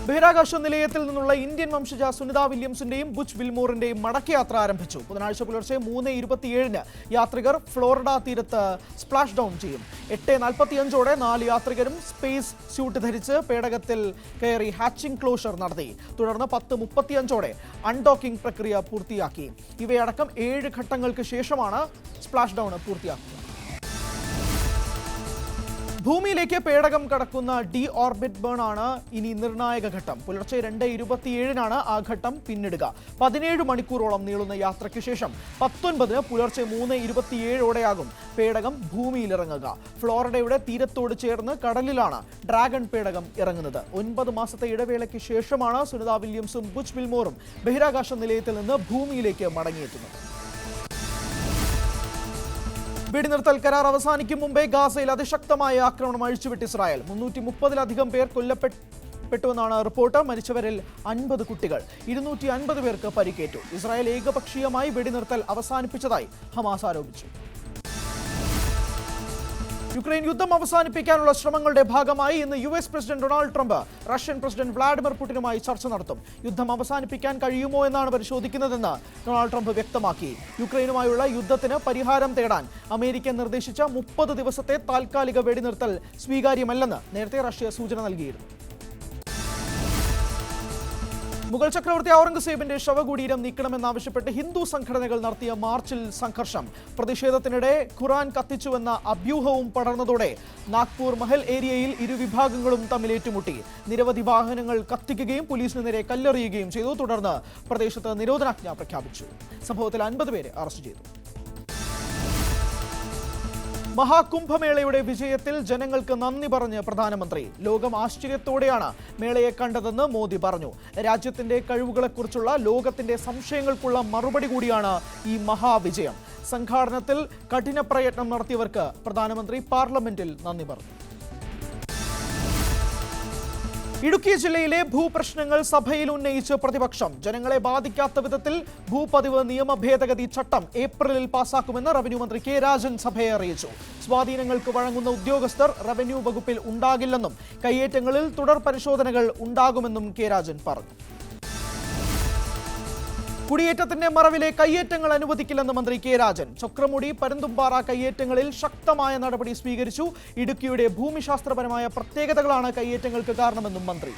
ബഹിരാകാശ നിലയത്തിൽ നിന്നുള്ള ഇന്ത്യൻ വംശജ സുനിത വില്യംസിന്റെയും ബുച്ച് വിൽമോറിന്റെയും മടക്കയാത്ര ആരംഭിച്ചു. ബുധനാഴ്ച പുലർച്ചെ 3:27 ഫ്ലോറിഡ തീരത്ത് സ്പ്ലാഷ് ഡൗൺ ചെയ്യും. 8:45 4 യാത്രികരും സ്പേസ് സ്യൂട്ട് ധരിച്ച് പേടകത്തിൽ കയറി ഹാച്ചിംഗ് ക്ലോഷർ നടത്തി. തുടർന്ന് 10:35 അൺഡോക്കിംഗ് പ്രക്രിയ പൂർത്തിയാക്കി. ഇവയടക്കം 7 ഘട്ടങ്ങൾക്ക് ശേഷമാണ് സ്പ്ലാഷ് ഡൗൺ പൂർത്തിയാക്കുക. ഭൂമിയിലേക്ക് പേടകം കടക്കുന്ന ഡി ഓർബിറ്റ് ബേൺ ആണ് ഇനി നിർണായക ഘട്ടം. പുലർച്ചെ 2:27 ആ ഘട്ടം പിന്നിടുക. 17 മണിക്കൂറോളം നീളുന്ന യാത്രയ്ക്ക് ശേഷം 19 പുലർച്ചെ 3:27 പേടകം ഭൂമിയിലിറങ്ങുക. ഫ്ലോറിഡയുടെ തീരത്തോട് ചേർന്ന് കടലിലാണ് ഡ്രാഗൺ പേടകം ഇറങ്ങുന്നത്. 9 മാസത്തെ ഇടവേളയ്ക്ക് ശേഷമാണ് സുനിത വില്യംസും ബുച്ച് വിൽമോറും ബഹിരാകാശ നിലയത്തിൽ നിന്ന് ഭൂമിയിലേക്ക് മടങ്ങിയെത്തുന്നത്. വെടിനിർത്തൽ കരാർ അവസാനിക്കും മുമ്പേ ഗാസയിൽ അതിശക്തമായ ആക്രമണം അഴിച്ചുവിട്ട് ഇസ്രായേൽ. 330-ലധികം പേർ കൊല്ലപ്പെട്ടുവെന്നാണ് റിപ്പോർട്ട്. മരിച്ചവരിൽ 50 കുട്ടികൾ. 250 പേർക്ക് പരിക്കേറ്റു. ഇസ്രായേൽ ഏകപക്ഷീയമായി വെടിനിർത്തൽ അവസാനിപ്പിച്ചതായി ഹമാസ് ആരോപിച്ചു. യുക്രൈൻ യുദ്ധം അവസാനിപ്പിക്കാനുള്ള ശ്രമങ്ങളുടെ ഭാഗമായി ഇന്ന് US president Donald Trump Russian president Vladimir പുടിനുമായി ചർച്ച നടത്തും. യുദ്ധം അവസാനിപ്പിക്കാൻ കഴിയുമോ എന്നാണ് പരിശോധിക്കുന്നതെന്ന് ഡൊണാൾഡ് ട്രംപ് വ്യക്തമാക്കി. യുക്രൈനുമായുള്ള യുദ്ധത്തിന് പരിഹാരം തേടാൻ അമേരിക്ക നിർദ്ദേശിച്ച 30 ദിവസത്തെ താൽക്കാലിക വെടിനിർത്തൽ സ്വീകാര്യമല്ലെന്ന് നേരത്തെ റഷ്യ സൂചന നൽകിയിരുന്നു. മുഗൾ ചക്രവർത്തി ഔറംഗസേബിന്റെ ശവകുടീരം നീക്കണമെന്നാവശ്യപ്പെട്ട് ഹിന്ദു സംഘടനകൾ നടത്തിയ മാർച്ചിൽ സംഘർഷം. പ്രതിഷേധത്തിനിടെ ഖുറാൻ കത്തിച്ചുവെന്ന അഭ്യൂഹവും പടർന്നതോടെ നാഗ്പൂർ മഹൽ ഏരിയയിൽ ഇരുവിഭാഗങ്ങളും തമ്മിൽ ഏറ്റുമുട്ടി. നിരവധി വാഹനങ്ങൾ കത്തിക്കുകയും പോലീസിന് നേരെ കല്ലെറിയുകയും ചെയ്തു. തുടർന്ന് പ്രദേശത്ത് നിരോധനാജ്ഞ പ്രഖ്യാപിച്ചു. സംഭവത്തിൽ 50 പേരെ അറസ്റ്റ് ചെയ്തു. മഹാകുംഭമേളയുടെ വിജയത്തിൽ ജനങ്ങൾക്ക് നന്ദി പറഞ്ഞ് പ്രധാനമന്ത്രി. ലോകം ആശ്ചര്യത്തോടെയാണ് മേളയെ കണ്ടതെന്ന് മോദി പറഞ്ഞു. രാജ്യത്തിന്റെ കഴിവുകളെക്കുറിച്ചുള്ള ലോകത്തിന്റെ സംശയങ്ങൾക്കുള്ള മറുപടി കൂടിയാണ് ഈ മഹാവിജയം. സംഘാടനത്തിൽ കഠിന പ്രയത്നം നടത്തിയവർക്ക് പ്രധാനമന്ത്രി പാർലമെന്റിൽ നന്ദി പറഞ്ഞു. ഇടുക്കി ജില്ലയിലെ ഭൂപ്രശ്നങ്ങൾ സഭയിൽ ഉന്നയിച്ച് പ്രതിപക്ഷം. ജനങ്ങളെ ബാധിക്കാത്ത വിധത്തിൽ ഭൂപതിവ് നിയമ ഭേദഗതി ചട്ടം ഏപ്രിലിൽ പാസാക്കുമെന്ന് റവന്യൂ മന്ത്രി കെ രാജൻ സഭയെ അറിയിച്ചു. സ്വാധീനങ്ങൾക്ക് വഴങ്ങുന്ന ഉദ്യോഗസ്ഥർ റവന്യൂ വകുപ്പിൽ ഉണ്ടാകില്ലെന്നും കയ്യേറ്റങ്ങളിൽ തുടർ പരിശോധനകൾ ഉണ്ടാകുമെന്നും കെ രാജൻ പറഞ്ഞു. കുടിയേറ്റത്തിന്റെ മറവിലെ കയ്യേറ്റങ്ങൾ അനുവദിക്കില്ലെന്ന് മന്ത്രി കെ രാജൻ. ചക്രമുടി പരുന്തുംപാറ കയ്യേറ്റങ്ങളിൽ ശക്തമായ നടപടി സ്വീകരിച്ചു. ഇടുക്കിയുടെ ഭൂമിശാസ്ത്രപരമായ പ്രത്യേകതകളാണ് കയ്യേറ്റങ്ങൾക്ക് കാരണമെന്നും മന്ത്രി.